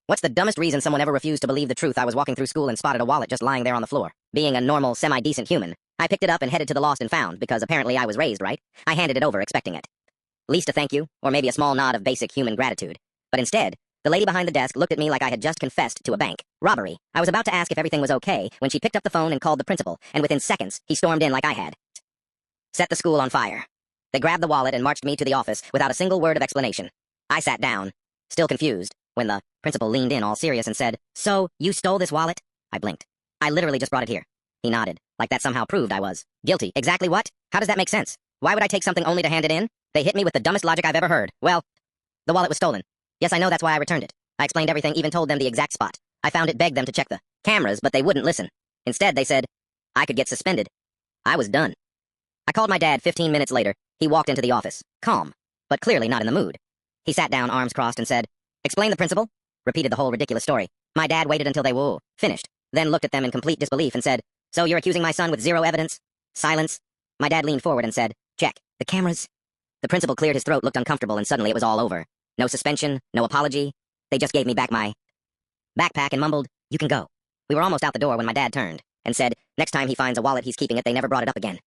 What's the dumbest reason someone ever refused to believe the truth I was walking through school and spotted a wallet just lying there on the floor? Being a normal, semi-decent human, I picked it up and headed to the lost and found, because apparently I was raised right. I handed it over expecting it. Least a thank you, or maybe a small nod of basic human gratitude. But instead, the lady behind the desk looked at me like I had just confessed to a bank robbery. I was about to ask if everything was okay when she picked up the phone and called the principal, and within seconds, he stormed in like I had. Set the school on fire. They grabbed the wallet and marched me to the office without a single word of explanation. I sat down, still confused, when the principal leaned in all serious and said, "So, you stole this wallet?" I blinked. "I literally just brought it here." He nodded, like that somehow proved I was guilty. Exactly what? How does that make sense? Why would I take something only to hand it in? They hit me with the dumbest logic I've ever heard. Well, the wallet was stolen. Yes, I know, that's why I returned it. I explained everything, even told them the exact spot. I found it, begged them to check the cameras, but they wouldn't listen. Instead, they said I could get suspended. I was done. I called my dad 15 minutes later. He walked into the office, calm, but clearly not in the mood. He sat down, arms crossed, and said, "Explain the principal?" Repeated the whole ridiculous story. My dad waited until they were finished, then looked at them in complete disbelief and said, "So you're accusing my son with zero evidence?" Silence. My dad leaned forward and said, "Check the cameras." The principal cleared his throat, looked uncomfortable, and suddenly it was all over. No suspension, no apology. They just gave me back my backpack and mumbled, "You can go." We were almost out the door when my dad turned and said, next time he finds a wallet, he's keeping it. They never brought it up again.